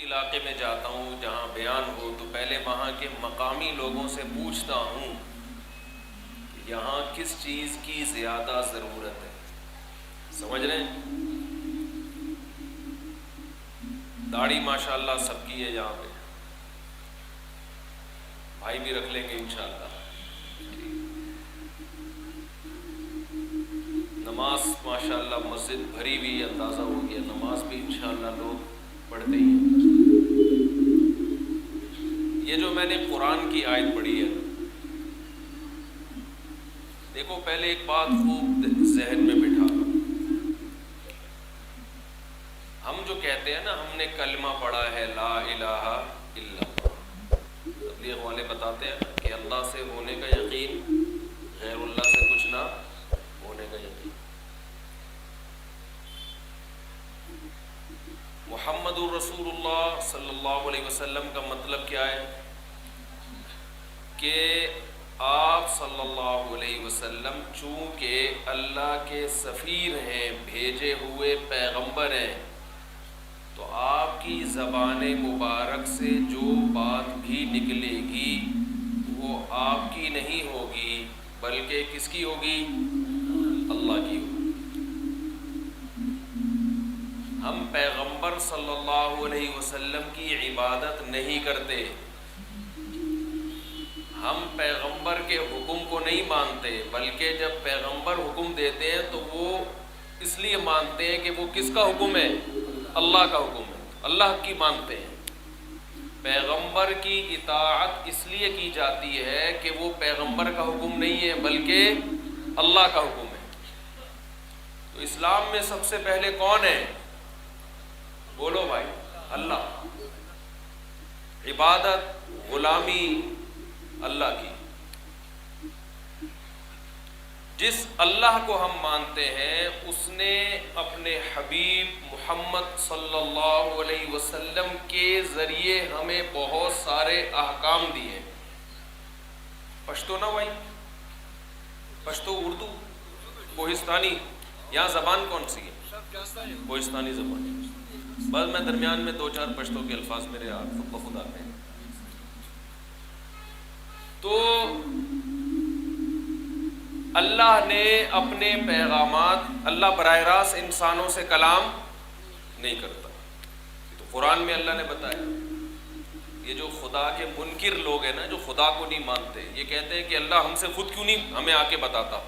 علاقے میں جاتا ہوں جہاں بیان ہو تو پہلے وہاں کے مقامی لوگوں سے پوچھتا ہوں کہ یہاں کس چیز کی زیادہ ضرورت ہے. سمجھ رہے ہیں؟ داڑھی ماشاءاللہ سب کی ہے یہاں پہ، بھائی بھی رکھ لیں گے انشاءاللہ. نماز ماشاءاللہ مسجد بھری ہوئی، اندازہ ہو گیا نماز بھی انشاءاللہ لوگ پڑھتے ہی ہیں. یہ جو میں نے قرآن کی آیت پڑھی ہے، دیکھو پہلے ایک بات خوب ذہن میں بٹھا لو. ہم جو کہتے ہیں نا ہم نے کلمہ پڑھا ہے لا الہ الا اللہ، تبلیغ والے بتاتے ہیں کہ اللہ سے ہونے کا یقین، غیر اللہ سے کچھ نہ ہونے کا یقین. محمد الرسول اللہ صلی اللہ علیہ وسلم کا مطلب کیا ہے کہ آپ صلی اللہ علیہ وسلم چونکہ اللہ کے سفیر ہیں، بھیجے ہوئے پیغمبر ہیں، تو آپ کی زبان مبارک سے جو بات بھی نکلے گی وہ آپ کی نہیں ہوگی بلکہ کس کی ہوگی؟ اللہ کی ہوگی. ہم پیغمبر صلی اللہ علیہ وسلم کی عبادت نہیں کرتے، ہم پیغمبر کے حکم کو نہیں مانتے، بلکہ جب پیغمبر حکم دیتے ہیں تو وہ اس لیے مانتے ہیں کہ وہ کس کا حکم ہے؟ اللہ کا حکم ہے، اللہ کی مانتے ہیں. پیغمبر کی اطاعت اس لیے کی جاتی ہے کہ وہ پیغمبر کا حکم نہیں ہے بلکہ اللہ کا حکم ہے. تو اسلام میں سب سے پہلے کون ہے؟ بولو بھائی، اللہ. عبادت، غلامی اللہ کی. جس اللہ کو ہم مانتے ہیں اس نے اپنے حبیب محمد صلی اللہ علیہ وسلم کے ذریعے ہمیں بہت سارے احکام دیے. پشتو نا بھائی، پشتو، اردو، کوہستانی، یہاں زبان کون سی ہے؟ کوہستانی زبان. بس میں درمیان میں دو چار پشتو کے الفاظ میرے بخود آتے ہیں. تو اللہ نے اپنے پیغامات، اللہ براہ راست انسانوں سے کلام نہیں کرتا. تو قرآن میں اللہ نے بتایا. یہ جو خدا کے منکر لوگ ہیں نا، جو خدا کو نہیں مانتے، یہ کہتے ہیں کہ اللہ ہم سے خود کیوں نہیں ہمیں آ کے بتاتا،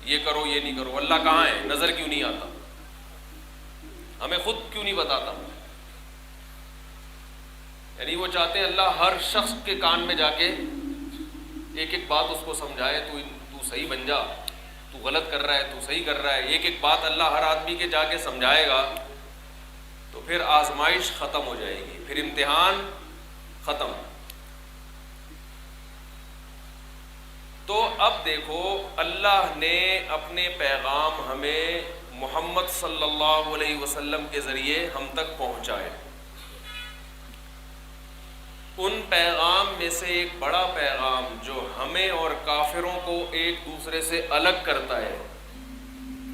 یہ کرو یہ نہیں کرو. اللہ کہاں ہے؟ نظر کیوں نہیں آتا؟ ہمیں خود کیوں نہیں بتاتا؟ یعنی وہ چاہتے ہیں اللہ ہر شخص کے کان میں جا کے ایک ایک بات اس کو سمجھائے، تو صحیح بن جا، تو غلط کر رہا ہے، تو صحیح کر رہا ہے. ایک ایک بات اللہ ہر آدمی کے جا کے سمجھائے گا تو پھر آزمائش ختم ہو جائے گی، پھر امتحان ختم. تو اب دیکھو اللہ نے اپنے پیغام ہمیں محمد صلی اللہ علیہ وسلم کے ذریعے ہم تک پہنچائے. ان پیغام میں سے ایک بڑا پیغام جو ہمیں اور کافروں کو ایک دوسرے سے الگ کرتا ہے،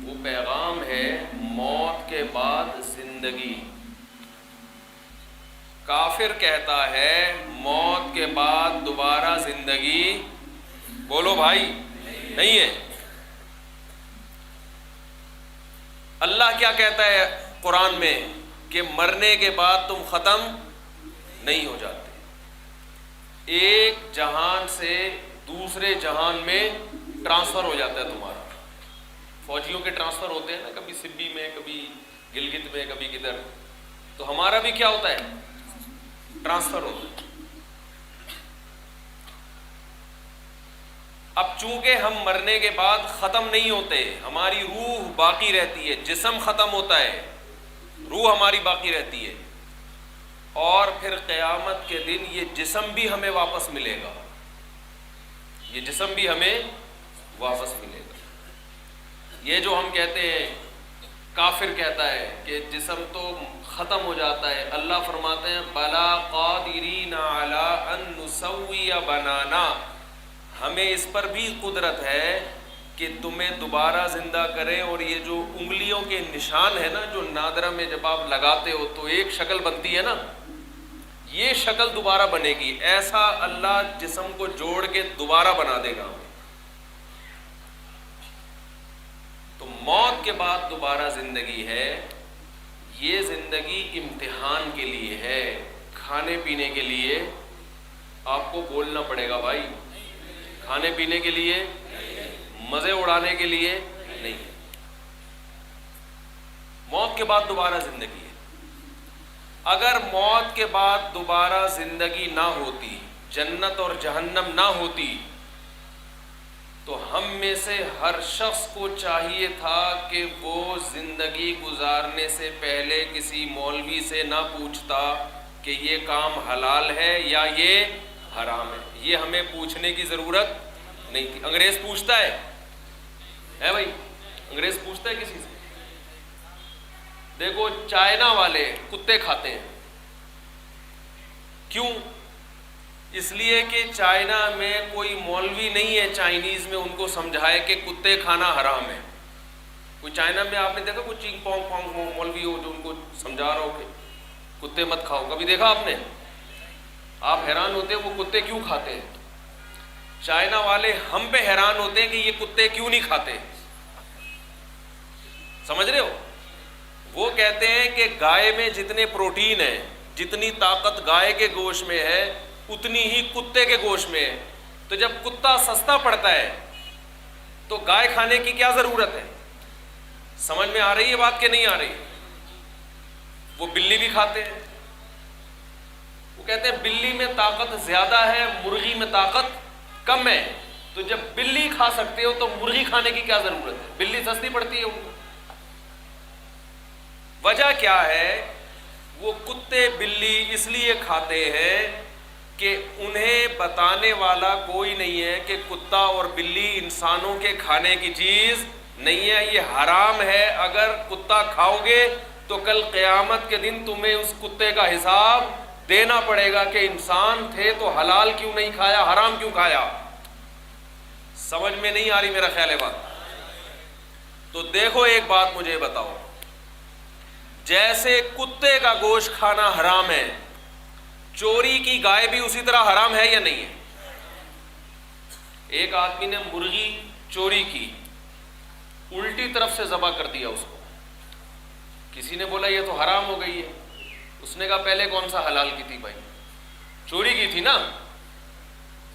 وہ پیغام ہے موت کے بعد زندگی. کافر کہتا ہے موت کے بعد دوبارہ زندگی، بولو بھائی، نہیں ہے. اللہ کیا کہتا ہے قرآن میں کہ مرنے کے بعد تم ختم نہیں ہو جاتے. ایک جہان سے دوسرے جہان میں ٹرانسفر ہو جاتا ہے تمہارا. فوجیوں کے ٹرانسفر ہوتے ہیں نا، کبھی سبی میں، کبھی گلگت میں، کبھی کدھر. تو ہمارا بھی کیا ہوتا ہے؟ ٹرانسفر ہوتا ہے. اب چونکہ ہم مرنے کے بعد ختم نہیں ہوتے، ہماری روح باقی رہتی ہے. جسم ختم ہوتا ہے، روح ہماری باقی رہتی ہے. اور پھر قیامت کے دن یہ جسم بھی ہمیں واپس ملے گا، یہ جسم بھی ہمیں واپس ملے گا. یہ جو ہم کہتے ہیں، کافر کہتا ہے کہ جسم تو ختم ہو جاتا ہے، اللہ فرماتے ہیں بلا قادرین علی ان نسوی بنانا، ہمیں اس پر بھی قدرت ہے کہ تمہیں دوبارہ زندہ کریں. اور یہ جو انگلیوں کے نشان ہے نا، جو نادرہ میں جب آپ لگاتے ہو تو ایک شکل بنتی ہے نا، یہ شکل دوبارہ بنے گی، ایسا اللہ جسم کو جوڑ کے دوبارہ بنا دے گا. تو موت کے بعد دوبارہ زندگی ہے. یہ زندگی امتحان کے لیے ہے، کھانے پینے کے لیے آپ کو بولنا پڑے گا بھائی، کھانے پینے کے لیے، مزے اڑانے کے لیے نہیں. موت کے بعد دوبارہ زندگی ہے. اگر موت کے بعد دوبارہ زندگی نہ ہوتی، جنت اور جہنم نہ ہوتی، تو ہم میں سے ہر شخص کو چاہیے تھا کہ وہ زندگی گزارنے سے پہلے کسی مولوی سے نہ پوچھتا کہ یہ کام حلال ہے یا یہ حرام ہے. یہ ہمیں پوچھنے کی ضرورت نہیں تھی. انگریز پوچھتا ہے بھائی، انگریز پوچھتا ہے کسی سے؟ دیکھو چائنا والے کتے کھاتے ہیں. کیوں؟ اس لیے کہ چائنا میں کوئی مولوی نہیں ہے چائنیز میں ان کو سمجھائے کہ کتے کھانا حرام ہے. کوئی چائنا میں آپ نے دیکھا کوئی چینگ پونگ پونگ مولوی ہو جو ان کو سمجھا رہا ہو کہ کتے مت کھاؤ؟ کبھی دیکھا آپ نے؟ آپ حیران ہوتے ہیں وہ کتے کیوں کھاتے ہیں. چائنا والے ہم پہ حیران ہوتے ہیں کہ یہ کتے کیوں نہیں کھاتے. سمجھ رہے ہو؟ وہ کہتے ہیں کہ گائے میں جتنے پروٹین ہیں، جتنی طاقت گائے کے گوشت میں ہے اتنی ہی کتے کے گوشت میں ہے. تو جب کتا سستا پڑتا ہے تو گائے کھانے کی کیا ضرورت ہے؟ سمجھ میں آ رہی ہے بات کہ نہیں آ رہی؟ وہ بلی بھی کھاتے ہیں. وہ کہتے ہیں بلی میں طاقت زیادہ ہے، مرغی میں طاقت کم ہے. تو جب بلی کھا سکتے ہو تو مرغی کھانے کی کیا ضرورت ہے؟ بلی سستی پڑتی ہے ان کو. وجہ کیا ہے؟ وہ کتے بلی اس لیے کھاتے ہیں کہ انہیں بتانے والا کوئی نہیں ہے کہ کتا اور بلی انسانوں کے کھانے کی چیز نہیں ہے، یہ حرام ہے. اگر کتا کھاؤ گے تو کل قیامت کے دن تمہیں اس کتے کا حساب دینا پڑے گا کہ انسان تھے تو حلال کیوں نہیں کھایا، حرام کیوں کھایا. سمجھ میں نہیں آ رہی میرا خیال ہے بات؟ تو دیکھو ایک بات مجھے بتاؤ، جیسے کتے کا گوشت کھانا حرام ہے، چوری کی گائے بھی اسی طرح حرام ہے یا نہیں ہے؟ ایک آدمی نے مرغی چوری کی، الٹی طرف سے ذبح کر دیا اس کو. کسی نے بولا یہ تو حرام ہو گئی ہے. اس نے کہا پہلے کون سا حلال کی تھی بھائی؟ چوری کی تھی نا.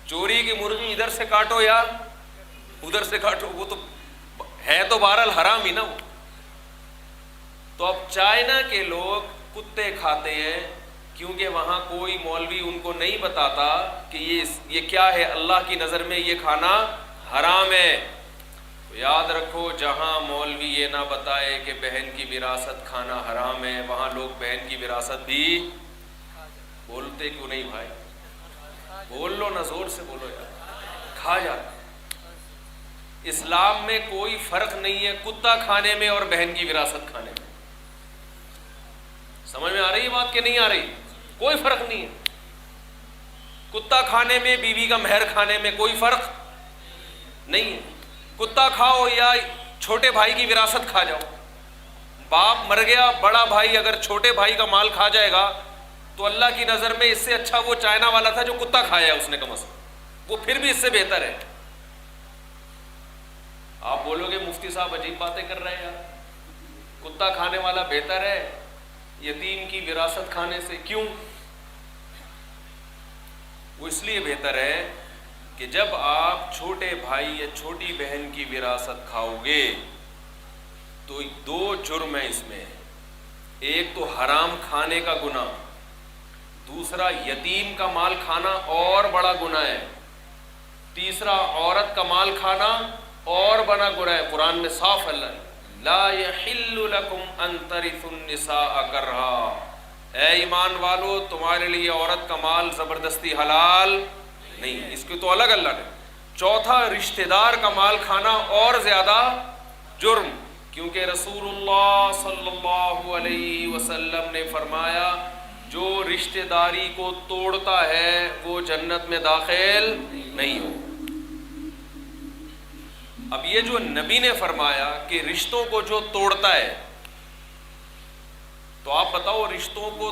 چوری کی مرغی ادھر سے کاٹو یا ادھر سے کاٹو، وہ تو ہے تو بہرحال حرام ہی نا وہ. تو اب چائنا کے لوگ کتے کھاتے ہیں کیونکہ وہاں کوئی مولوی ان کو نہیں بتاتا کہ یہ کیا ہے، اللہ کی نظر میں یہ کھانا حرام ہے. تو یاد رکھو، جہاں مولوی یہ نہ بتائے کہ بہن کی وراثت کھانا حرام ہے، وہاں لوگ بہن کی وراثت بھی بولتے کیوں نہیں بھائی؟ بول لو نا، زور سے بولو یار، کھا جاتے. اسلام میں کوئی فرق نہیں ہے کتا کھانے میں اور بہن کی وراثت کھانے میں. سمجھ میں آ رہی ہے بات کہ نہیں آ رہی؟ کوئی فرق نہیں ہے. کتا کھانے میں، بیوی کا مہر کھانے میں کوئی فرق نہیں ہے. کتا کھاؤ یا چھوٹے بھائی کی وراثت کھا جاؤ. باپ مر گیا، بڑا بھائی اگر چھوٹے بھائی کا مال کھا جائے گا تو اللہ کی نظر میں اس سے اچھا وہ چائنا والا تھا جو کتا کھایا اس نے، کم از کم وہ پھر بھی اس سے بہتر ہے. آپ بولو گے مفتی صاحب عجیب باتیں کر رہے ہیں یار، کتا کھانے والا بہتر ہے یتیم کی وراثت کھانے سے. کیوں؟ وہ اس لیے بہتر ہے کہ جب آپ چھوٹے بھائی یا چھوٹی بہن کی وراثت کھاؤ گے تو دو جرم ہیں اس میں. ایک تو حرام کھانے کا گناہ، دوسرا یتیم کا مال کھانا اور بڑا گناہ ہے، تیسرا عورت کا مال کھانا اور بڑا گناہ ہے. قرآن میں صاف اللہ لا یحل لکم ان ترثوا النساء کرہا، اے ایمان والو تمہارے لیے عورت کا مال زبردستی حلال نہیں. اس کی تو الگ اللہ نے. چوتھا، رشتہ دار کا مال کھانا اور زیادہ جرم، کیونکہ رسول اللہ صلی اللہ علیہ وسلم نے فرمایا جو رشتہ داری کو توڑتا ہے وہ جنت میں داخل نہیں ہو. اب یہ جو نبی نے فرمایا کہ رشتوں کو جو توڑتا ہے، تو آپ بتاؤ رشتوں کو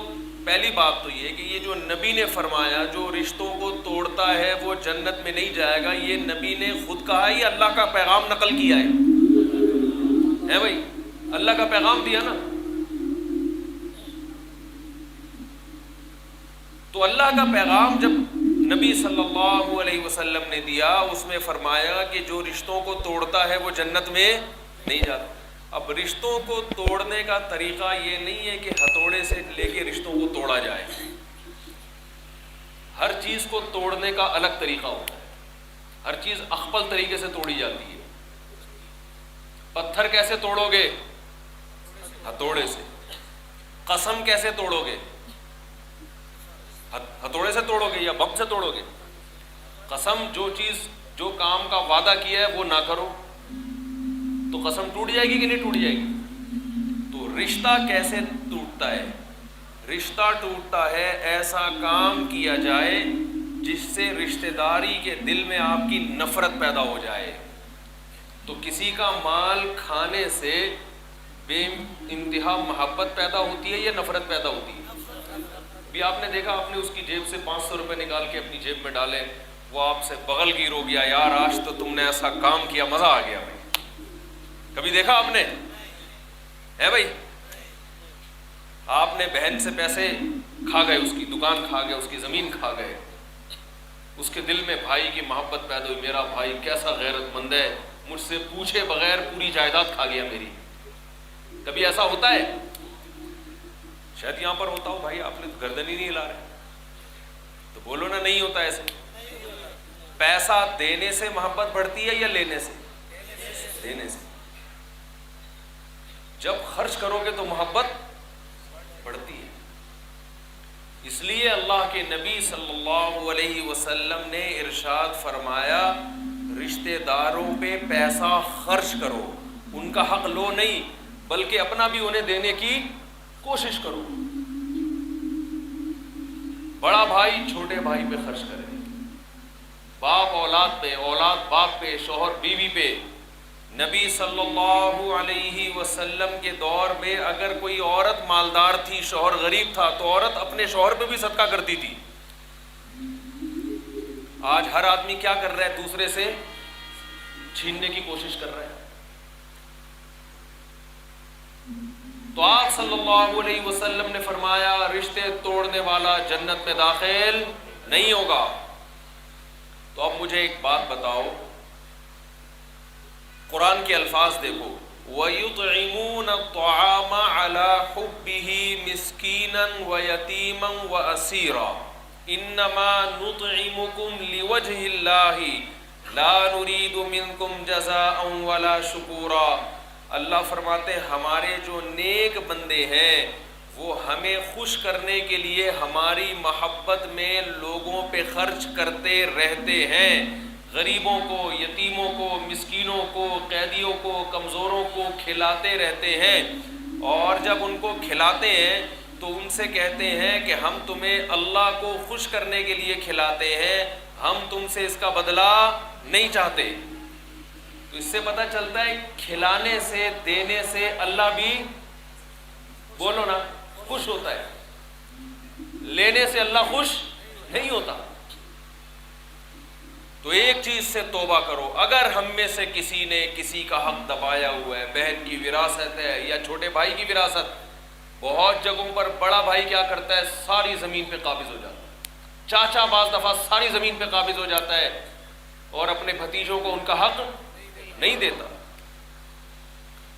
پہلی بات تو یہ کہ یہ جو نبی نے فرمایا جو رشتوں کو توڑتا ہے وہ جنت میں نہیں جائے گا، یہ نبی نے خود کہا، یہ اللہ کا پیغام نقل کیا ہے بھائی، اللہ کا پیغام دیا نا. تو اللہ کا پیغام جب نبی صلی اللہ علیہ وسلم نے دیا، اس میں فرمایا کہ جو رشتوں کو توڑتا ہے وہ جنت میں نہیں جاتا. اب رشتوں کو توڑنے کا طریقہ یہ نہیں ہے کہ ہتھوڑے سے لے کے رشتوں کو توڑا جائے. ہر چیز کو توڑنے کا الگ طریقہ ہوتا ہے. ہر چیز اخپل طریقے سے توڑی جاتی ہے. پتھر کیسے توڑو گے؟ ہتھوڑے سے. قسم کیسے توڑو گے؟ ہتھوڑے سے توڑو گے یا بم سے توڑو گے؟ قسم، جو چیز جو کام کا وعدہ کیا ہے وہ نہ کرو تو قسم ٹوٹ جائے گی کہ نہیں ٹوٹ جائے گی؟ تو رشتہ کیسے ٹوٹتا ہے؟ رشتہ ٹوٹتا ہے ایسا کام کیا جائے جس سے رشتہ داری کے دل میں آپ کی نفرت پیدا ہو جائے. تو کسی کا مال کھانے سے بے انتہا محبت پیدا ہوتی ہے یا نفرت پیدا ہوتی ہے؟ بھی آپ نے دیکھا، آپ نے اس کی جیب سے 500 روپے نکال کے اپنی جیب میں ڈالے، وہ آپ سے بغل گیر ہو گیا، یار آج تو تم نے ایسا کام کیا، مزہ آ گیا بھائی. کبھی دیکھا آپ نے؟ ہے بھائی، آپ نے بہن سے پیسے کھا گئے، اس کی دکان کھا گئے، اس کی زمین کھا گئے، اس کے دل میں بھائی کی محبت پیدا ہوئی، میرا بھائی کیسا غیرت مند ہے، مجھ سے پوچھے بغیر پوری جائیداد کھا گیا میری. کبھی ایسا ہوتا ہے؟ شاید یہاں پر ہوتا ہو. بھائی آپ نے گردن ہی نہیں ہلا رہے تو بولو نا، نہیں ہوتا ایسے. پیسہ دینے سے محبت بڑھتی ہے یا لینے سے؟ دینے سے. جب خرچ کرو گے تو محبت بڑھتی ہے. اس لیے اللہ کے نبی صلی اللہ علیہ وسلم نے ارشاد فرمایا، رشتہ داروں پہ پیسہ خرچ کرو، ان کا حق لو نہیں بلکہ اپنا بھی انہیں دینے کی کوشش کرو. بڑا بھائی چھوٹے بھائی پہ خرچ کرے، باپ اولاد پہ، اولاد باپ پہ، شوہر بیوی پہ. نبی صلی اللہ علیہ وسلم کے دور میں اگر کوئی عورت مالدار تھی، شوہر غریب تھا، تو عورت اپنے شوہر پہ بھی صدقہ کرتی تھی. آج ہر آدمی کیا کر رہا ہے؟ دوسرے سے چھیننے کی کوشش کر رہا ہے. تو آپ صلی اللہ علیہ وسلم نے فرمایا، رشتے توڑنے والا جنت میں داخل نہیں ہوگا. تو اب مجھے ایک بات بتاؤ، قرآن کے الفاظ دیکھو، وَيُطْعِمُونَ الطَّعَامَ عَلَى حُبِّهِ مِسْكِينًا وَيَتِيمًا وَأَسِيرًا إِنَّمَا نُطْعِمُكُمْ لِوَجْهِ اللَّهِ لَا نُرِيدُ مِنْكُمْ جَزَاءً وَلَا شُكُورًا. اللہ فرماتے ہیں ہمارے جو نیک بندے ہیں وہ ہمیں خوش کرنے کے لیے ہماری محبت میں لوگوں پہ خرچ کرتے رہتے ہیں. غریبوں کو، یتیموں کو، مسکینوں کو، قیدیوں کو، کمزوروں کو کھلاتے رہتے ہیں. اور جب ان کو کھلاتے ہیں تو ان سے کہتے ہیں کہ ہم تمہیں اللہ کو خوش کرنے کے لیے کھلاتے ہیں، ہم تم سے اس کا بدلہ نہیں چاہتے. تو اس سے پتہ چلتا ہے کھلانے سے، دینے سے اللہ بھی، بولو نا، خوش ہوتا ہے. لینے سے اللہ خوش نہیں ہوتا. تو ایک چیز سے توبہ کرو، اگر ہم میں سے کسی نے کسی کا حق دبایا ہوا ہے، بہن کی وراثت ہے یا چھوٹے بھائی کی وراثت، بہت جگہوں پر بڑا بھائی کیا کرتا ہے، ساری زمین پہ قابض ہو جاتا ہے. چاچا بعض دفعہ ساری زمین پہ قابض ہو جاتا ہے اور اپنے بھتیجوں کو ان کا حق نہیں دیتا.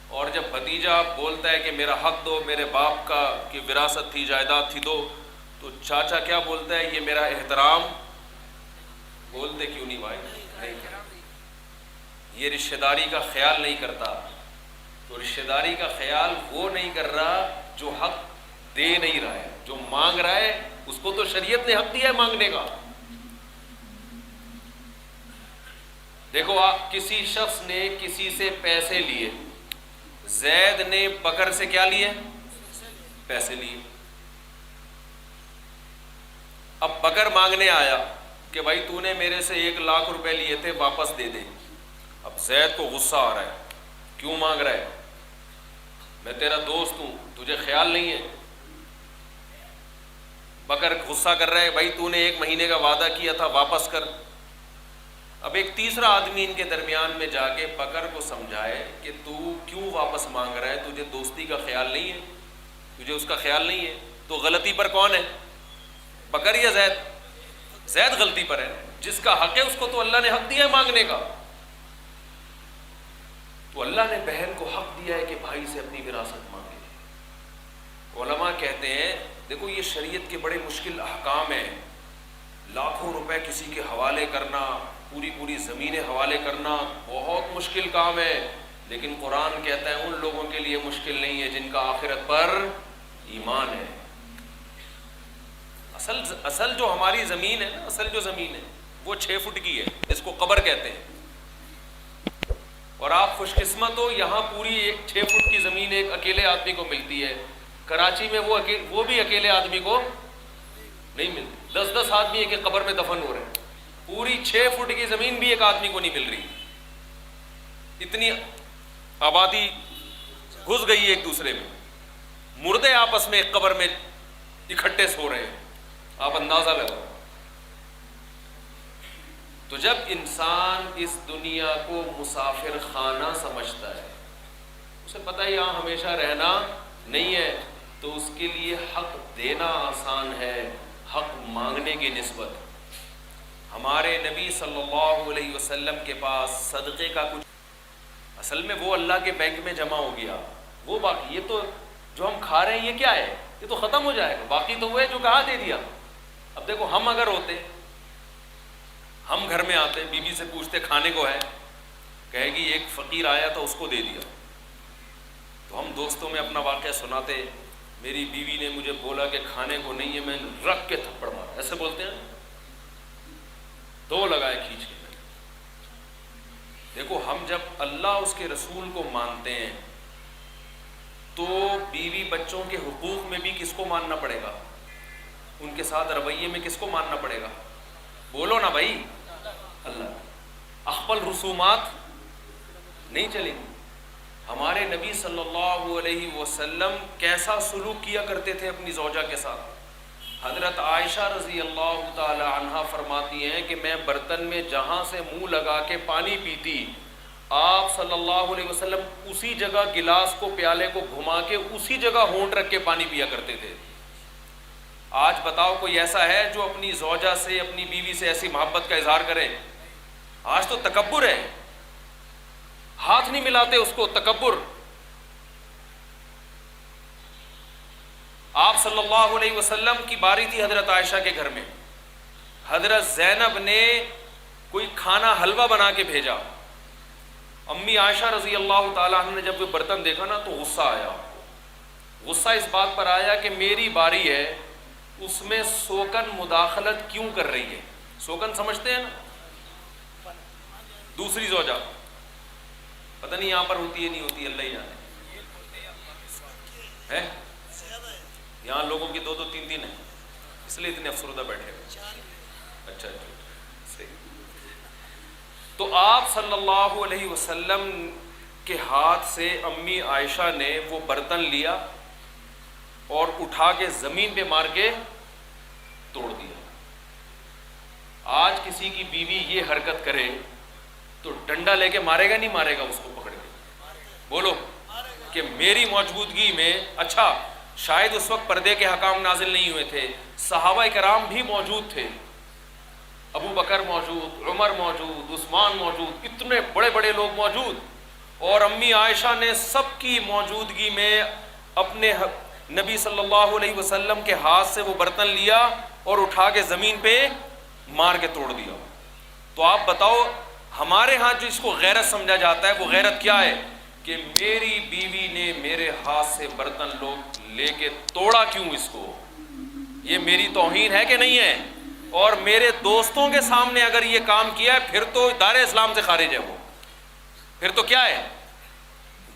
اور جب بھتیجا بولتا ہے کہ میرا حق دو، میرے باپ کا کی وراثت تھی، جائیداد تھی دو، تو چاچا کیا بولتا ہے، یہ میرا احترام. بولتے کیوں نہیں بھائی؟ نہیں، یہ رشتہ داری کا خیال نہیں کرتا. تو رشتہ داری کا خیال وہ نہیں کر رہا جو حق دے نہیں رہا ہے، جو مانگ رہا ہے. اس کو تو شریعت نے حق دیا ہے مانگنے کا. دیکھو، آپ کسی شخص نے کسی سے پیسے لیے، زید نے بکر سے کیا لیے؟ پیسے لیے. اب بکر مانگنے آیا کہ بھائی تو نے میرے سے 1,00,000 روپے لیے تھے، واپس دے دے. اب زید کو غصہ آ رہا ہے، کیوں مانگ رہا ہے؟ میں تیرا دوست ہوں، تجھے خیال نہیں ہے؟ بکر غصہ کر رہا ہے، بھائی تو نے 1 مہینے کا وعدہ کیا تھا واپس کر۔ اب ایک تیسرا آدمی ان کے درمیان میں جا کے بکر کو سمجھائے کہ تو کیوں واپس مانگ رہا ہے، تجھے دوستی کا خیال نہیں ہے، تجھے اس کا خیال نہیں ہے، تو غلطی پر کون ہے، بکر یا زید؟ زید غلطی پر ہے، جس کا حق ہے اس کو تو اللہ نے حق دیا ہے مانگنے کا۔ تو اللہ نے بہن کو حق دیا ہے کہ بھائی سے اپنی وراثت مانگے۔ علماء کہتے ہیں دیکھو یہ شریعت کے بڑے مشکل احکام ہیں، لاکھوں روپے کسی کے حوالے کرنا، پوری پوری زمینیں حوالے کرنا بہت مشکل کام ہے، لیکن قرآن کہتا ہے ان لوگوں کے لیے مشکل نہیں ہے جن کا آخرت پر ایمان ہے۔ اصل جو ہماری زمین ہے نا، اصل جو زمین ہے وہ 6 فٹ کی ہے، اس کو قبر کہتے ہیں، اور آپ خوش قسمت ہو یہاں پوری 6 فٹ کی زمین ایک اکیلے آدمی کو ملتی ہے۔ کراچی میں وہ بھی اکیلے آدمی کو نہیں ملتی، 10 آدمی ایک قبر میں دفن ہو رہے ہیں، پوری 6 فٹ کی زمین بھی ایک آدمی کو نہیں مل رہی، اتنی آبادی گھس گئی ایک دوسرے میں، مردے آپس میں ایک قبر میں اکٹھے سو رہے ہیں، آپ اندازہ لگاؤ۔ تو جب انسان اس دنیا کو مسافر خانہ سمجھتا ہے، اسے پتہ ہے یہاں ہمیشہ رہنا نہیں ہے، تو اس کے لیے حق دینا آسان ہے حق مانگنے کی نسبت۔ ہمارے نبی صلی اللہ علیہ وسلم کے پاس صدقے کا کچھ، اصل میں وہ اللہ کے بینک میں جمع ہو گیا، وہ باقی یہ تو جو ہم کھا رہے ہیں یہ کیا ہے، یہ تو ختم ہو جائے گا، باقی تو وہ ہے جو کہا دے دیا۔ اب دیکھو ہم اگر ہوتے، ہم گھر میں آتے، بیوی سے پوچھتے کھانے کو ہے، کہے گی ایک فقیر آیا تھا اس کو دے دیا، تو ہم دوستوں میں اپنا واقعہ سناتے، میری بیوی نے مجھے بولا کہ کھانے کو نہیں ہے، میں نے رکھ کے تھپڑ مارا، ایسے بولتے ہیں، 2 لگائے کھینچ کے۔ دیکھو ہم جب اللہ اس کے رسول کو مانتے ہیں تو بیوی بچوں کے حقوق میں بھی کس کو ماننا پڑے گا، ان کے ساتھ رویے میں کس کو ماننا پڑے گا، بولو نا بھائی، اللہ۔ اخپل رسومات نہیں چلیں گی۔ ہمارے نبی صلی اللہ علیہ وسلم کیسا سلوک کیا کرتے تھے اپنی زوجہ کے ساتھ؟ حضرت عائشہ رضی اللہ تعالی عنہا فرماتی ہیں کہ میں برتن میں جہاں سے منہ لگا کے پانی پیتی، آپ صلی اللہ علیہ وسلم اسی جگہ گلاس کو، پیالے کو گھما کے اسی جگہ ہونٹ رکھ کے پانی پیا کرتے تھے۔ آج بتاؤ کوئی ایسا ہے جو اپنی زوجہ سے، اپنی بیوی سے ایسی محبت کا اظہار کرے؟ آج تو تکبر ہے، ہاتھ نہیں ملاتے اس کو، تکبر۔ آپ صلی اللہ علیہ وسلم کی باری تھی حضرت عائشہ کے گھر میں، حضرت زینب نے کوئی کھانا حلوہ بنا کے بھیجا، امی عائشہ رضی اللہ تعالیٰ عنہ نے جب وہ برتن دیکھا نا تو غصہ آیا، غصہ اس بات پر آیا کہ میری باری ہے، اس میں سوکن مداخلت کیوں کر رہی ہے؟ سوکن سمجھتے ہیں نا، دوسری زوجہ، پتہ نہیں یہاں پر ہوتی ہے نہیں ہوتی، اللہ ہی جانے ہے، یہاں لوگوں کی 2 2 3 3 ہیں، اس لیے اتنے افسردہ بیٹھے ہیں۔ اچھا صحیح۔ تو آپ صلی اللہ علیہ وسلم کے ہاتھ سے امی عائشہ نے وہ برتن لیا اور اٹھا کے زمین پہ مار کے توڑ دیا۔ آج کسی کی بیوی یہ حرکت کرے تو ڈنڈا لے کے مارے گا نہیں مارے گا اس کو پکڑ کے؟ بولو کہ میری موجودگی میں، اچھا شاید اس وقت پردے کے حکام نازل نہیں ہوئے تھے، صحابہ کرام بھی موجود تھے، ابو بکر موجود، عمر موجود، عثمان موجود، اتنے بڑے بڑے لوگ موجود، اور امی عائشہ نے سب کی موجودگی میں اپنے نبی صلی اللہ علیہ وسلم کے ہاتھ سے وہ برتن لیا اور اٹھا کے زمین پہ مار کے توڑ دیا۔ تو آپ بتاؤ ہمارے ہاں جو اس کو غیرت سمجھا جاتا ہے وہ غیرت کیا ہے؟ کہ میری بیوی نے میرے ہاتھ سے برتن لے کے توڑا کیوں اس کو؟ یہ میری توہین ہے کہ نہیں ہے؟ اور میرے دوستوں کے سامنے اگر یہ کام کیا ہے پھر تو دائرہ اسلام سے خارج ہے، وہ پھر تو کیا ہے؟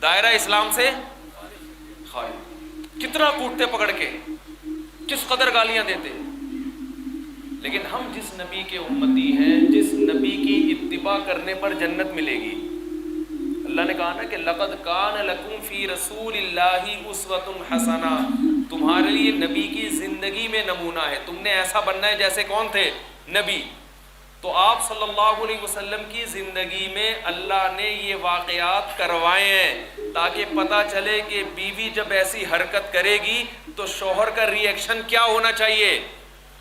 دائرہ اسلام سے خارج۔ کتنا کوٹتے پکڑ کے، کس قدر گالیاں دیتے، لیکن ہم جس نبی کے امتی ہیں، جس نبی کی اتباع کرنے پر جنت ملے گی، اللہ نے کہا نا کہ لقد کان لکم فی رسول اللہ اسوۃ حسنہ، تمہارے لیے نبی کی زندگی میں نمونہ ہے، تم نے ایسا بننا ہے جیسے کون تھے؟ نبی۔ تو آپ صلی اللہ علیہ وسلم کی زندگی میں اللہ نے یہ واقعات کروائے ہیں تاکہ پتہ چلے کہ بیوی جب ایسی حرکت کرے گی تو شوہر کا ری ایکشن کیا ہونا چاہیے،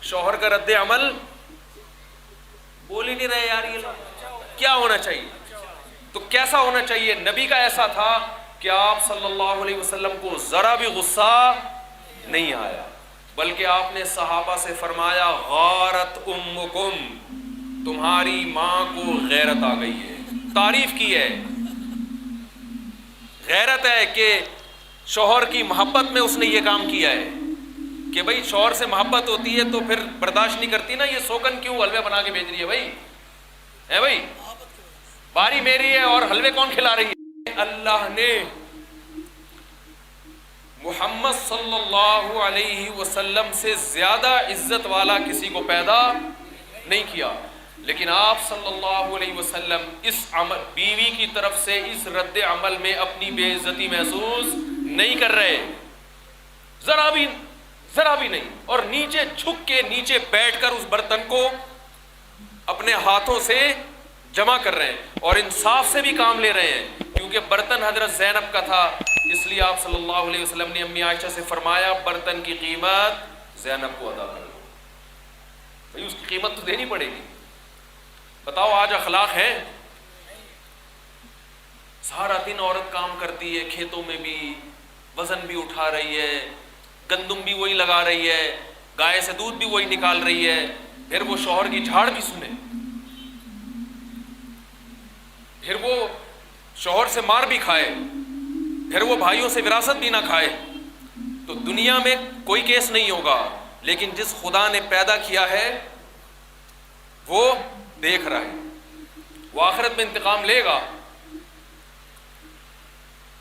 شوہر کا رد عمل، بول ہی نہیں رہے یار یہ لوگ، کیا ہونا چاہیے؟ تو کیسا ہونا چاہیے؟ نبی کا ایسا تھا کہ آپ صلی اللہ علیہ وسلم کو ذرا بھی غصہ نہیں آیا، بلکہ آپ نے صحابہ سے فرمایا غارت امکم، تمہاری ماں کو غیرت آ گئی ہے، تعریف کی ہے، غیرت ہے کہ شوہر کی محبت میں اس نے یہ کام کیا ہے کہ بھئی شوہر سے محبت ہوتی ہے تو پھر برداشت نہیں کرتی نا، یہ سوکن کیوں حلوے بنا کے بھیج رہی ہے بھائی، ہے بھائی باری میری ہے اور حلوے کون کھلا رہی ہے؟ اللہ نے محمد صلی اللہ علیہ وسلم سے زیادہ عزت والا کسی کو پیدا نہیں کیا، لیکن آپ صلی اللہ علیہ وسلم اس عمل بیوی کی طرف سے اس رد عمل میں اپنی بے عزتی محسوس نہیں کر رہے، ذرا بھی نہیں، اور نیچے جھک کے نیچے بیٹھ کر اس برتن کو اپنے ہاتھوں سے جمع کر رہے ہیں اور انصاف سے بھی کام لے رہے ہیں، کیونکہ برتن حضرت زینب کا تھا، اس لیے آپ صلی اللہ علیہ وسلم نے امی عائشہ سے فرمایا برتن کی قیمت زینب کو ادا کرو، بھائی اس کی قیمت تو دینی پڑے گی۔ بتاؤ آج اخلاق ہے؟ سارا دن عورت کام کرتی ہے، کھیتوں میں بھی وزن بھی اٹھا رہی ہے، گندم بھی وہی لگا رہی ہے، گائے سے دودھ بھی وہی نکال رہی ہے، پھر وہ شوہر کی جھاڑ بھی سنے، پھر وہ شوہر سے مار بھی کھائے، پھر وہ بھائیوں سے وراثت بھی نہ کھائے، تو دنیا میں کوئی کیس نہیں ہوگا، لیکن جس خدا نے پیدا کیا ہے وہ دیکھ رہا ہے، وہ آخرت میں انتقام لے گا۔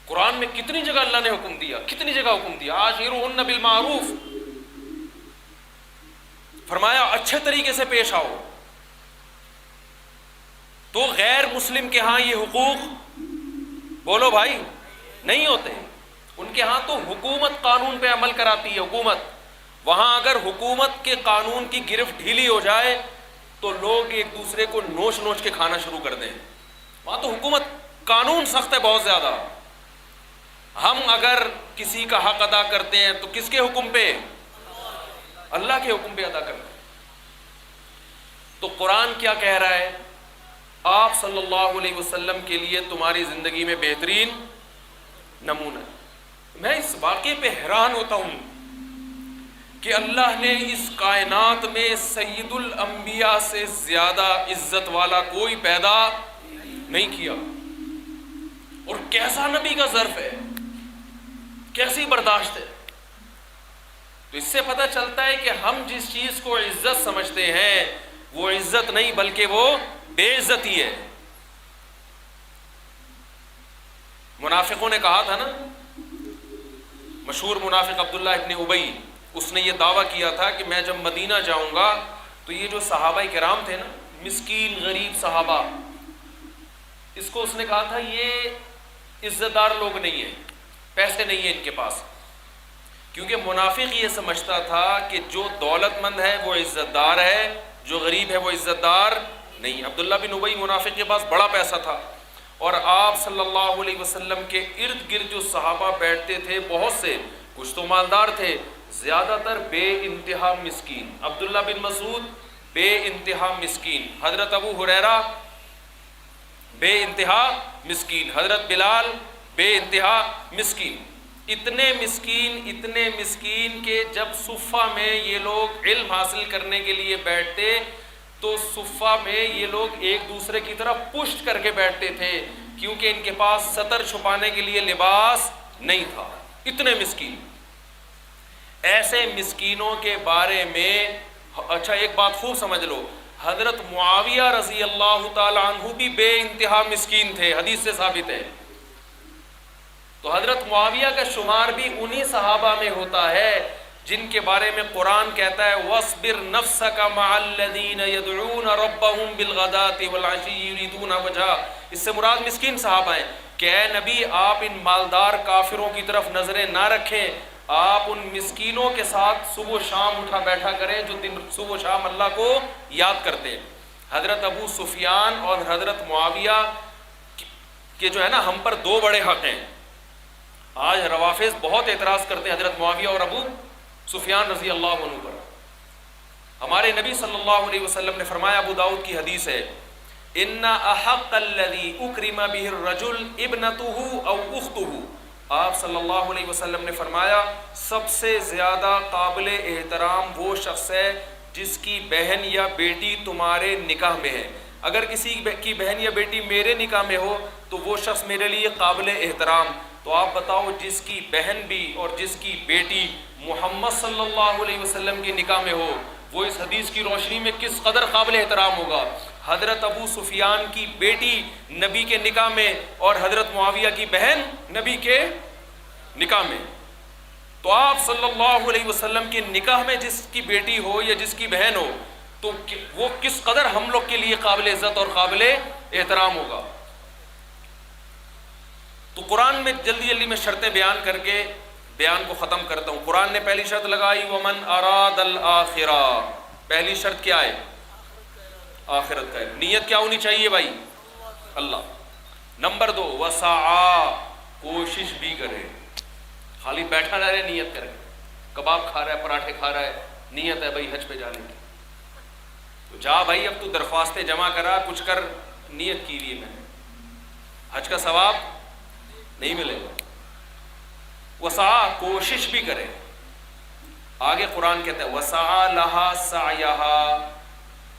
قرآن میں کتنی جگہ اللہ نے حکم دیا، کتنی جگہ حکم دیا، عاشروہن بالمعروف، فرمایا اچھے طریقے سے پیش آؤ۔ تو غیر مسلم کے ہاں یہ حقوق بولو بھائی نہیں ہوتے، ان کے ہاں تو حکومت قانون پہ عمل کراتی ہے، حکومت، وہاں اگر حکومت کے قانون کی گرفت ڈھیلی ہو جائے تو لوگ ایک دوسرے کو نوچ نوچ کے کھانا شروع کر دیں، وہاں تو حکومت قانون سخت ہے بہت زیادہ۔ ہم اگر کسی کا حق ادا کرتے ہیں تو کس کے حکم پہ؟ اللہ کے حکم پہ ادا کرتے ہیں۔ تو قرآن کیا کہہ رہا ہے؟ آپ صلی اللہ علیہ وسلم کے لیے تمہاری زندگی میں بہترین نمونہ ہے۔ میں اس واقعے پہ حیران ہوتا ہوں کہ اللہ نے اس کائنات میں سید الانبیاء سے زیادہ عزت والا کوئی پیدا نہیں کیا، اور کیسا نبی کا ظرف ہے، کیسی برداشت ہے۔ تو اس سے پتہ چلتا ہے کہ ہم جس چیز کو عزت سمجھتے ہیں وہ عزت نہیں بلکہ وہ بے عزتی ہے۔ منافقوں نے کہا تھا نا، مشہور منافق عبداللہ ابن ابی، اس نے یہ دعویٰ کیا تھا کہ میں جب مدینہ جاؤں گا تو یہ جو صحابہ کرام تھے نا، مسکین غریب صحابہ، اس کو اس نے کہا تھا یہ عزت دار لوگ نہیں ہیں، پیسے نہیں ہیں ان کے پاس، کیونکہ منافق یہ سمجھتا تھا کہ جو دولت مند ہے وہ عزت دار ہے، جو غریب ہے وہ عزت دار نہیں۔ عبداللہ بن ابی منافق کے پاس بڑا پیسہ تھا، اور آپ صلی اللہ علیہ وسلم کے ارد گرد جو صحابہ بیٹھتے تھے بہت سے، کچھ تو مالدار تھے، زیادہ تر بے انتہا مسکین۔ عبداللہ بن مسعود بے انتہا مسکین، حضرت ابو ہریرہ بے انتہا مسکین، حضرت بلال بے انتہا مسکین، اتنے مسکین کہ جب صفہ میں یہ لوگ علم حاصل کرنے کے لیے بیٹھتے تو صفہ میں یہ لوگ ایک دوسرے کی طرف پشت کر کے بیٹھتے تھے، کیونکہ ان کے پاس سطر چھپانے کے لیے لباس نہیں تھا، اتنے مسکین۔ ایسے مسکینوں کے بارے میں اچھا ایک بات خوب سمجھ لو، حضرت معاویہ رضی اللہ تعالی عنہ بھی بے انتہا مسکین تھے، حدیث سے ثابت ہے۔ تو حضرت معاویہ کا شمار بھی انہی صحابہ میں ہوتا ہے جن کے بارے میں قرآن کہتا ہے وَاصْبِرْ نَفْسَكَ مَعَ الَّذِينَ يَدْعُونَ رَبَّهُمْ بِالْغَدَاةِ وَالْعَشِيِّ يُرِيدُونَ وَجْهَهُ، اس سے مراد مسکین صحابہ ہیں کہ اے نبی آپ ان مالدار کافروں کی طرف نظریں نہ رکھیں، آپ ان مسکینوں کے ساتھ صبح و شام اٹھا بیٹھا کریں جو دن صبح و شام اللہ کو یاد کرتے ہیں. حضرت ابو سفیان اور حضرت معاویہ کہ جو ہے نا ہم پر دو بڑے حق ہیں. آج روافض بہت اعتراض کرتے ہیں حضرت معاویہ اور ابو سفیان رضی اللہ عنہ پر. ہمارے نبی صلی اللہ علیہ وسلم نے فرمایا, ابو داؤد کی حدیث ہے, ان احق الذی اکرم بہ الرجل ابنتہ او اختہ. آپ صلی اللہ علیہ وسلم نے فرمایا سب سے زیادہ قابل احترام وہ شخص ہے جس کی بہن یا بیٹی تمہارے نکاح میں ہے. اگر کسی کی بہن یا بیٹی میرے نکاح میں ہو تو وہ شخص میرے لیے قابل احترام. تو آپ بتاؤ جس کی بہن بھی اور جس کی بیٹی محمد صلی اللہ علیہ وسلم کے نکاح میں ہو وہ اس حدیث کی روشنی میں کس قدر قابل احترام ہوگا. حضرت ابو سفیان کی بیٹی نبی کے نکاح میں اور حضرت معاویہ کی بہن نبی کے نکاح میں. تو آپ صلی اللہ علیہ وسلم کے نکاح میں جس کی بیٹی ہو یا جس کی بہن ہو تو وہ کس قدر ہم لوگ کے لیے قابل عزت اور قابل احترام ہوگا. تو قرآن میں جلدی جلدی میں شرطیں بیان کر کے بیان کو ختم کرتا ہوں. قرآن نے پہلی شرط لگائی ومن اراد الآخرہ. پہلی شرط کیا ہے؟ آخرت کا ہے. نیت کیا ہونی چاہیے بھائی؟ اللہ. نمبر 2 وسعا, کوشش بھی کرے, خالی بیٹھا نہ رہے, نیت کرے. کباب کھا رہا ہے, پراٹھے کھا رہا ہے, نیت ہے بھائی حج پہ جانے کی, تو جا بھائی اب تو درخواستیں جمع کرا, کچھ کر, نیت کی لیے میں نے, حج کا ثواب نہیں ملے گا. وسعا, کوشش بھی کرے. آگے قرآن کہتا ہے وسعا لہا سعیہا,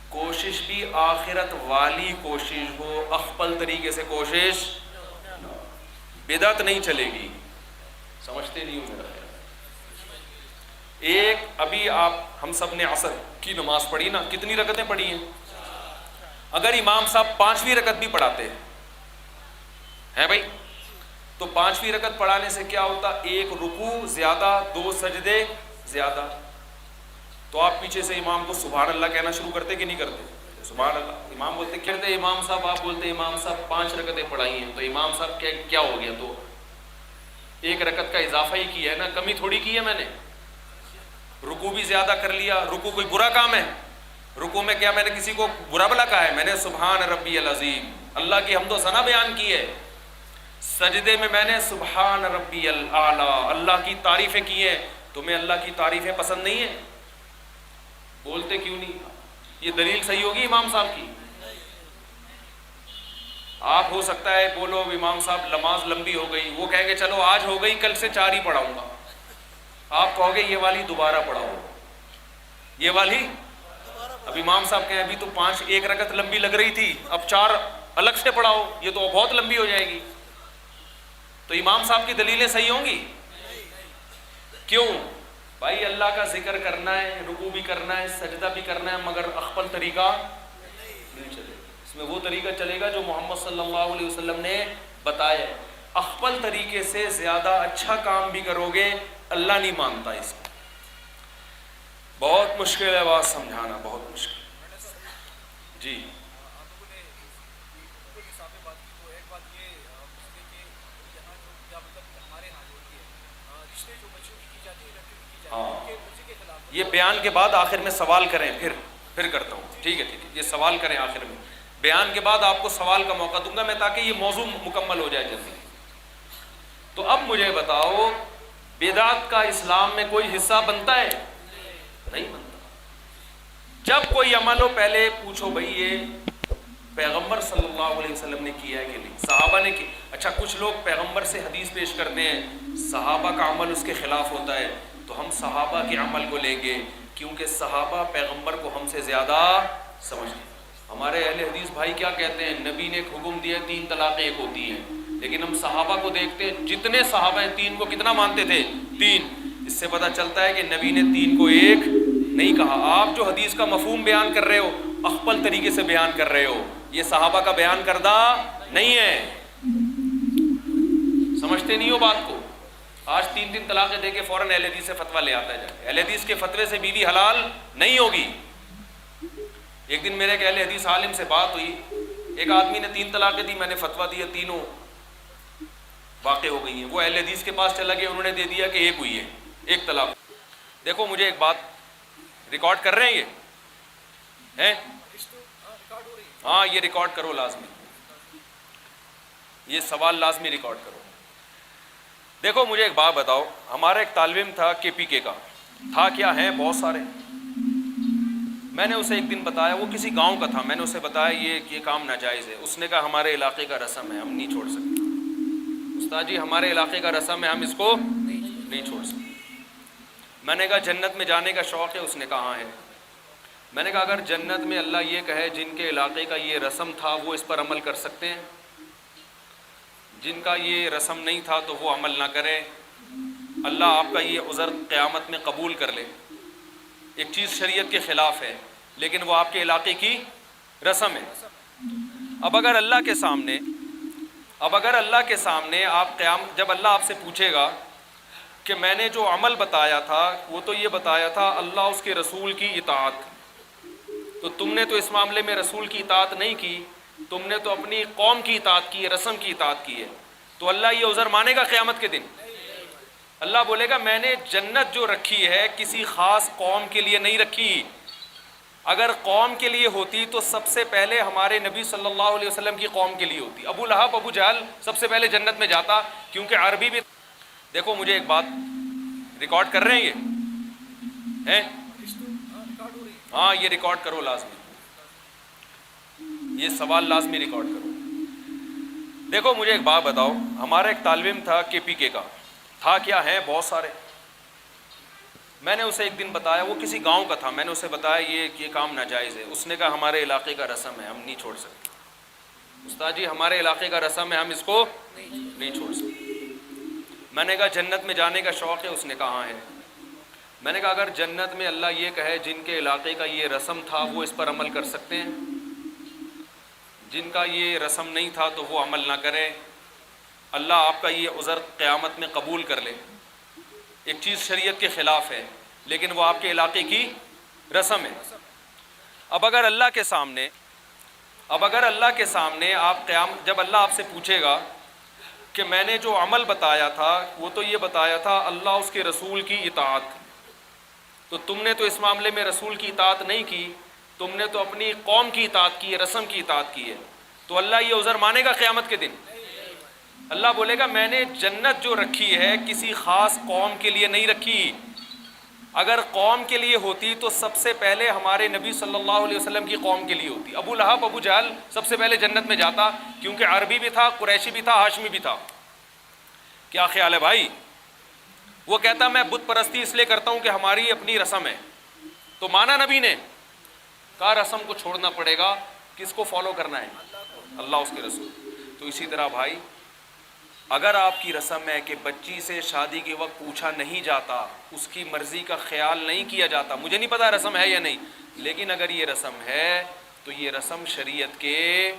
کوشش بھی آخرت والی کوشش ہو, اخپل طریقے سے کوشش, بدعت نہیں چلے گی. سمجھتے نہیں ہو میرا خیال. ایک ابھی آپ ہم سب نے عصر کی نماز پڑھی نا, کتنی رکعتیں پڑھی ہیں؟ اگر امام صاحب 5ویں رکعت بھی پڑھاتے ہیں بھائی تو 5ویں رکعت پڑھانے سے کیا ہوتا؟ ایک رکوع زیادہ, 2 سجدے زیادہ. تو آپ پیچھے سے امام کو سبحان اللہ کہنا شروع کرتے کہ نہیں کرتے؟ سبحان اللہ. امام بولتے کہتے امام صاحب, آپ بولتے امام صاحب 5 رکعتیں پڑھائی ہیں, تو امام صاحب کیا ہو گیا؟ تو ایک رکعت کا اضافہ ہی کیا ہے نا, کمی تھوڑی کی ہے میں نے. رکوع بھی زیادہ کر لیا. رکوع کوئی برا کام ہے؟ رکوع میں کیا میں نے کسی کو برا بلا کہا ہے؟ میں نے سبحان ربی العظیم, اللہ کی حمد و ثنا بیان کی ہے. سجدے میں میں نے سبحان ربی الاعلی, اللہ کی تعریفیں کی ہیں. تمہیں اللہ کی تعریفیں پسند نہیں ہیں؟ بولتے کیوں نہیں؟ یہ دلیل صحیح ہوگی امام صاحب کی؟ آپ ہو سکتا ہے بولو امام صاحب نماز لمبی ہو گئی, وہ کہیں گے چلو آج ہو گئی کل سے 4 ہی پڑھاؤں گا. آپ کہو گے یہ والی دوبارہ پڑھاؤ, یہ والی. اب امام صاحب کہیں ابھی تو 5 ایک رکعت لمبی لگ رہی تھی, اب 4 الگ سے پڑھاؤ, یہ تو بہت لمبی ہو جائے گی. تو امام صاحب کی دلیلیں صحیح ہوں گی؟ کیوں بھائی؟ اللہ کا ذکر کرنا ہے, رکوع بھی کرنا ہے, سجدہ بھی کرنا ہے, مگر اخپل طریقہ نہیں چلے گا. اس میں وہ طریقہ چلے گا جو محمد صلی اللہ علیہ وسلم نے بتایا ہے. اخپل طریقے سے زیادہ اچھا کام بھی کرو گے اللہ نہیں مانتا اس کو. بہت مشکل ہے بات سمجھانا, بہت مشکل. جی یہ بیان کے بعد آخر میں سوال کریں, پھر کرتا ہوں. ٹھیک ہے, یہ سوال کریں آخر میں. بیان کے بعد آپ کو سوال کا موقع دوں گا میں, تاکہ یہ موضوع مکمل ہو جائے جلدی. تو اب مجھے بتاؤ بدعت کا اسلام میں کوئی حصہ بنتا ہے؟ نہیں بنتا. جب کوئی عمل ہو پہلے پوچھو بھائی یہ پیغمبر صلی اللہ علیہ وسلم نے کیا ہے کہ نہیں, صحابہ نے کی. اچھا کچھ لوگ پیغمبر سے حدیث پیش کرتے ہیں, صحابہ کا عمل اس کے خلاف ہوتا ہے, تو ہم صحابہ کے عمل کو لیں گے کیونکہ صحابہ پیغمبر کو ہم سے زیادہ سمجھتے ہیں. ہمارے اہل حدیث بھائی کیا کہتے ہیں؟ نبی نے ایک حکم دیا 3 طلاقیں ایک ہوتی ہیں, لیکن ہم صحابہ کو دیکھتے ہیں, جتنے صحابہ ہیں 3 کو کتنا مانتے تھے؟ 3. اس سے پتہ چلتا ہے کہ نبی نے 3 کو ایک نہیں کہا. آپ جو حدیث کا مفہوم بیان کر رہے ہو اخپل طریقے سے بیان کر رہے ہو, یہ صحابہ کا بیان کردہ نہیں ہے. سمجھتے نہیں ہو بات کو. آج 3 طلاقیں دے کے فوراً اہل حدیث سے فتویٰ لے آتا ہے. اہل حدیث کے فتوے سے بیوی حلال نہیں ہوگی. ایک دن میرے ایک اہل حدیث عالم سے بات ہوئی, ایک آدمی نے 3 طلاقیں دی, میں نے فتویٰ دیا, تینوں واقع ہو گئی ہیں. وہ اہل حدیث کے پاس چلا گیا, انہوں نے دے دیا کہ ایک ہوئی ہے. ایک طلاق. دیکھو مجھے ایک بات ریکارڈ کر رہے ہیں یہ ہیں؟ ہاں یہ ریکارڈ کرو لازمی, یہ سوال لازمی ریکارڈ کرو. دیکھو مجھے ایک بات بتاؤ, ہمارا ایک طالب علم تھا کے پی کے کا, تھا کیا ہیں بہت سارے. میں نے اسے ایک دن بتایا, وہ کسی گاؤں کا تھا, میں نے اسے بتایا یہ کام ناجائز ہے. اس نے کہا ہمارے علاقے کا رسم ہے, ہم نہیں چھوڑ سکتے. استاد جی ہمارے علاقے کا رسم ہے, ہم اس کو نہیں چھوڑ سکتے. میں نے کہا جنت میں جانے کا شوق ہے؟ اس نے کہا ہاں ہے. میں نے کہا اگر جنت میں اللہ یہ کہے جن کے علاقے کا یہ رسم تھا وہ اس پر عمل کر سکتے ہیں, جن کا یہ رسم نہیں تھا تو وہ عمل نہ کریں, اللہ آپ کا یہ عذر قیامت میں قبول کر لے. ایک چیز شریعت کے خلاف ہے لیکن وہ آپ کے علاقے کی رسم ہے. اب اگر اللہ کے سامنے آپ جب اللہ آپ سے پوچھے گا کہ میں نے جو عمل بتایا تھا وہ تو یہ بتایا تھا اللہ اس کے رسول کی اطاعت, تو تم نے تو اس معاملے میں رسول کی اطاعت نہیں کی, تم نے تو اپنی قوم کی اطاعت کی ہے, رسم کی اطاعت کی ہے, تو اللہ یہ عذر مانے گا قیامت کے دن؟ اللہ بولے گا میں نے جنت جو رکھی ہے کسی خاص قوم کے لیے نہیں رکھی. اگر قوم کے لیے ہوتی تو سب سے پہلے ہمارے نبی صلی اللہ علیہ وسلم کی قوم کے لیے ہوتی. ابو لہب ابو جہل سب سے پہلے جنت میں جاتا, کیونکہ عربی بھی. دیکھو مجھے ایک بات ریکارڈ کر رہے ہیں یہ ہیں؟ ہاں یہ ریکارڈ کرو لازمی, یہ سوال لازمی ریکارڈ کرو. دیکھو مجھے ایک بات بتاؤ, ہمارا ایک طالب علم تھا کے پی کے کا, تھا کیا ہیں بہت سارے. میں نے اسے ایک دن بتایا, وہ کسی گاؤں کا تھا, میں نے اسے بتایا یہ کام ناجائز ہے. اس نے کہا ہمارے علاقے کا رسم ہے, ہم نہیں چھوڑ سکتے. استاد جی ہمارے علاقے کا رسم ہے, ہم اس کو نہیں چھوڑ سکتے. میں نے کہا جنت میں جانے کا شوق ہے؟ اس نے کہا ہاں ہے. میں نے کہا اگر جنت میں اللہ یہ کہے جن کے علاقے کا یہ رسم تھا وہ اس پر عمل کر سکتے ہیں, جن کا یہ رسم نہیں تھا تو وہ عمل نہ کریں, اللہ آپ کا یہ عذر قیامت میں قبول کر لے. ایک چیز شریعت کے خلاف ہے لیکن وہ آپ کے علاقے کی رسم ہے. اب اگر اللہ کے سامنے جب اللہ آپ سے پوچھے گا کہ میں نے جو عمل بتایا تھا وہ تو یہ بتایا تھا اللہ اس کے رسول کی اطاعت, تو تم نے تو اس معاملے میں رسول کی اطاعت نہیں کی, تم نے تو اپنی قوم کی اطاعت کی ہے, رسم کی اطاعت کی ہے, تو اللہ یہ عذر مانے گا قیامت کے دن؟ اللہ بولے گا میں نے جنت جو رکھی ہے کسی خاص قوم کے لیے نہیں رکھی. اگر قوم کے لیے ہوتی تو سب سے پہلے ہمارے نبی صلی اللہ علیہ وسلم کی قوم کے لیے ہوتی. ابو لہب ابو جہل سب سے پہلے جنت میں جاتا, کیونکہ عربی بھی تھا, قریشی بھی تھا, ہاشمی بھی تھا. کیا خیال ہے بھائی؟ وہ کہتا میں بت پرستی اس لیے کرتا ہوں کہ ہماری اپنی رسم ہے. تو مانا نبی نے کہا رسم کو چھوڑنا پڑے گا, کس کو فالو کرنا ہے؟ اللہ اس کے رسول. تو اسی طرح بھائی اگر آپ کی رسم ہے کہ بچی سے شادی کے وقت پوچھا نہیں جاتا, اس کی مرضی کا خیال نہیں کیا جاتا, مجھے نہیں پتا رسم ہے یا نہیں, لیکن اگر یہ رسم ہے تو یہ رسم شریعت کے,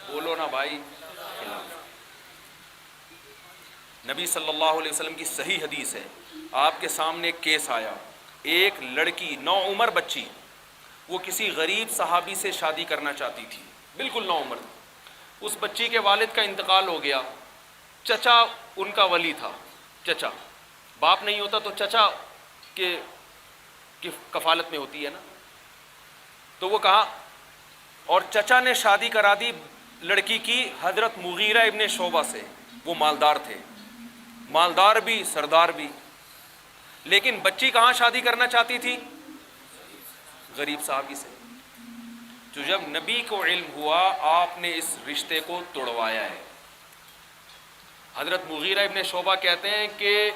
بولو نا بھائی, خلاف. نبی صلی اللہ علیہ وسلم کی صحیح حدیث ہے, آپ کے سامنے ایک کیس آیا, ایک لڑکی نوعمر بچی, وہ کسی غریب صحابی سے شادی کرنا چاہتی تھی, بالکل نوعمر. اس بچی کے والد کا انتقال ہو گیا, چچا ان کا ولی تھا. چچا, باپ نہیں ہوتا تو چچا کی کفالت میں ہوتی ہے نا. تو وہ کہا, اور چچا نے شادی کرا دی لڑکی کی حضرت مغیرہ ابن شعبہ سے. وہ مالدار تھے, مالدار بھی سردار بھی, لیکن بچی کہاں شادی کرنا چاہتی تھی؟ غریب صحابی سے. تو جب نبی کو علم ہوا آپ نے اس رشتے کو توڑوایا ہے. حضرت مغیرہ ابن شعبہ کہتے ہیں کہ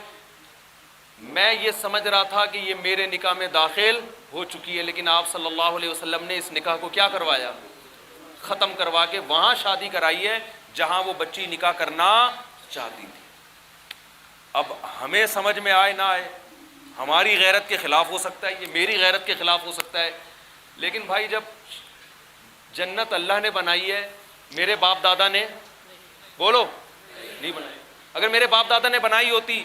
میں یہ سمجھ رہا تھا کہ یہ میرے نکاح میں داخل ہو چکی ہے, لیکن آپ صلی اللہ علیہ وسلم نے اس نکاح کو کیا کروایا؟ ختم کروا کے وہاں شادی کرائی ہے جہاں وہ بچی نکاح کرنا چاہتی تھی. اب ہمیں سمجھ میں آئے نہ آئے, ہماری غیرت کے خلاف ہو سکتا ہے, یہ میری غیرت کے خلاف ہو سکتا ہے, لیکن بھائی جب جنت اللہ نے بنائی ہے, میرے باپ دادا نے, بولو, نہیں بنائی. اگر میرے باپ دادا نے بنائی ہوتی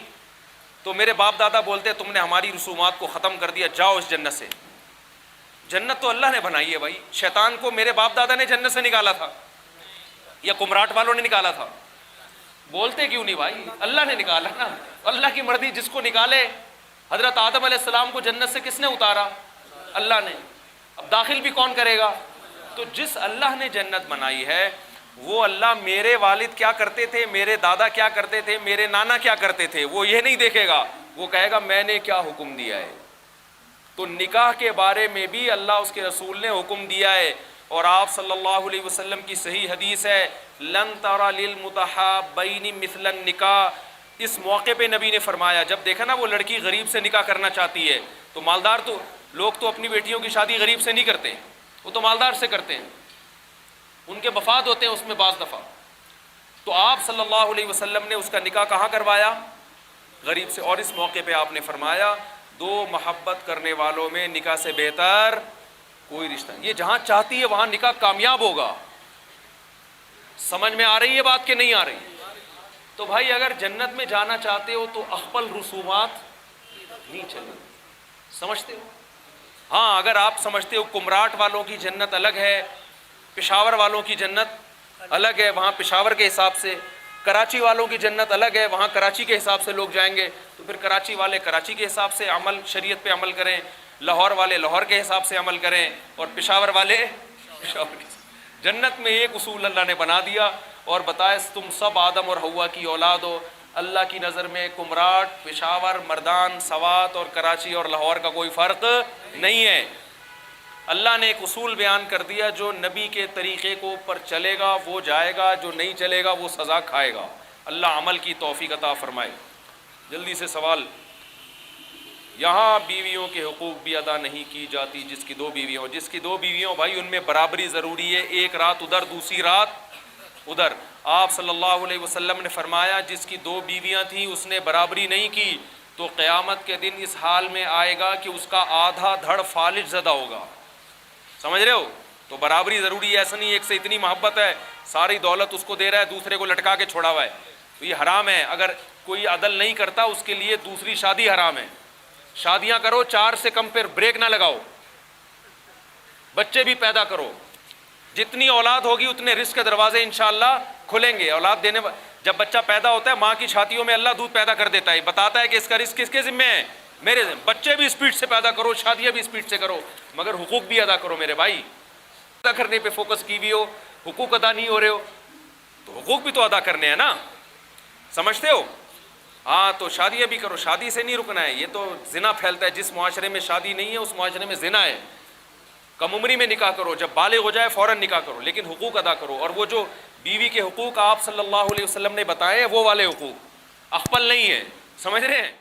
تو میرے باپ دادا بولتے تم نے ہماری رسومات کو ختم کر دیا, جاؤ اس جنت سے. جنت تو اللہ نے بنائی ہے بھائی. شیطان کو میرے باپ دادا نے جنت سے نکالا تھا یا کمراٹ والوں نے نکالا تھا؟ بولتے کیوں نہیں بھائی؟ اللہ نے نکالا نا. اللہ کی مرضی جس کو نکالے حضرت آدم علیہ السلام کو جنت سے کس نے اتارا؟ اللہ نے. اب داخل بھی کون کرے گا؟ تو جس اللہ نے جنت بنائی ہے وہ اللہ میرے والد کیا کرتے تھے، میرے دادا کیا کرتے تھے، میرے نانا کیا کرتے تھے، وہ یہ نہیں دیکھے گا، وہ کہے گا میں نے کیا حکم دیا ہے. تو نکاح کے بارے میں بھی اللہ اس کے رسول نے حکم دیا ہے، اور آپ صلی اللہ علیہ وسلم کی صحیح حدیث ہے لن ترى للمتحابین مثل النکاح. اس موقع پہ نبی نے فرمایا، جب دیکھا نا وہ لڑکی غریب سے نکاح کرنا چاہتی ہے، تو مالدار تو لوگ تو اپنی بیٹیوں کی شادی غریب سے نہیں کرتے، وہ تو مالدار سے کرتے ہیں، ان کے مفاد ہوتے ہیں اس میں بعض دفعہ. تو آپ صلی اللہ علیہ وسلم نے اس کا نکاح کہاں کروایا؟ غریب سے. اور اس موقع پہ آپ نے فرمایا دو محبت کرنے والوں میں نکاح سے بہتر کوئی رشتہ. یہ جہاں چاہتی ہے وہاں نکاح کامیاب ہوگا. سمجھ میں آ رہی ہے بات کہ نہیں آ رہی؟ تو بھائی اگر جنت میں جانا چاہتے ہو تو اخپل رسومات نہیں چلیں. سمجھتے ہو؟ ہاں اگر آپ سمجھتے ہو کمراٹ والوں کی جنت الگ ہے، پشاور والوں کی جنت الگ ہے، وہاں پشاور کے حساب سے، کراچی والوں کی جنت الگ ہے، وہاں کراچی کے حساب سے لوگ جائیں گے، تو پھر کراچی والے کراچی کے حساب سے عمل، شریعت پہ عمل کریں، لاہور والے لاہور کے حساب سے عمل کریں، اور پشاور والے پشاور کے. جنت میں ایک اصول اللہ نے بنا دیا اور بتایا تم سب آدم اور حوا کی اولاد ہو. اللہ کی نظر میں کمراٹ، پشاور، مردان، سوات اور کراچی اور لاہور کا کوئی فرق نہیں ہے. اللہ نے ایک اصول بیان کر دیا، جو نبی کے طریقے کو پر چلے گا وہ جائے گا، جو نہیں چلے گا وہ سزا کھائے گا. اللہ عمل کی توفیق عطا فرمائے. جلدی سے سوال. یہاں بیویوں کے حقوق بھی ادا نہیں کی جاتی جس کی دو بیویاں ہو. جس کی دو بیویاں ہو بھائی ان میں برابری ضروری ہے، ایک رات ادھر دوسری رات ادھر. آپ صلی اللہ علیہ وسلم نے فرمایا جس کی دو بیویاں تھیں اس نے برابری نہیں کی تو قیامت کے دن اس حال میں آئے گا کہ اس کا آدھا دھڑ فالج زدہ ہوگا. سمجھ رہے ہو؟ تو برابری ضروری ہے. ایسا نہیں ایک سے اتنی محبت ہے ساری دولت اس کو دے رہا ہے، دوسرے کو لٹکا کے چھوڑا ہوا ہے، تو یہ حرام ہے. اگر کوئی عدل نہیں کرتا اس کے لیے دوسری شادی حرام ہے. شادیاں کرو 4 سے کم پہ بریک نہ لگاؤ، بچے بھی پیدا کرو. جتنی اولاد ہوگی اتنے رزق کے دروازے انشاءاللہ کھلیں گے. اولاد دینے جب بچہ پیدا ہوتا ہے ماں کی چھاتیوں میں اللہ دودھ پیدا کر دیتا ہے، بتاتا ہے کہ اس کا رزق کس کے ذمہ ہے؟ میرے ذمہ. بچے بھی اسپیڈ سے پیدا کرو، شادیاں بھی اسپیڈ سے کرو، مگر حقوق بھی ادا کرو میرے بھائی. ادا کرنے پہ فوکس کی بھی ہو، حقوق ادا نہیں ہو رہے ہو تو حقوق بھی تو ادا کرنے ہیں نا. سمجھتے ہو؟ ہاں تو شادیاں بھی کرو، شادی سے نہیں رکنا ہے. یہ تو زنا پھیلتا ہے. جس معاشرے میں شادی نہیں ہے اس معاشرے میں زنا ہے. کم عمری میں نکاح کرو، جب بالغ ہو جائے فوراً نکاح کرو، لیکن حقوق ادا کرو. اور وہ جو بیوی کے حقوق آپ صلی اللہ علیہ وسلم نے بتائے وہ والے حقوق اخپل نہیں ہیں. سمجھ رہے ہیں؟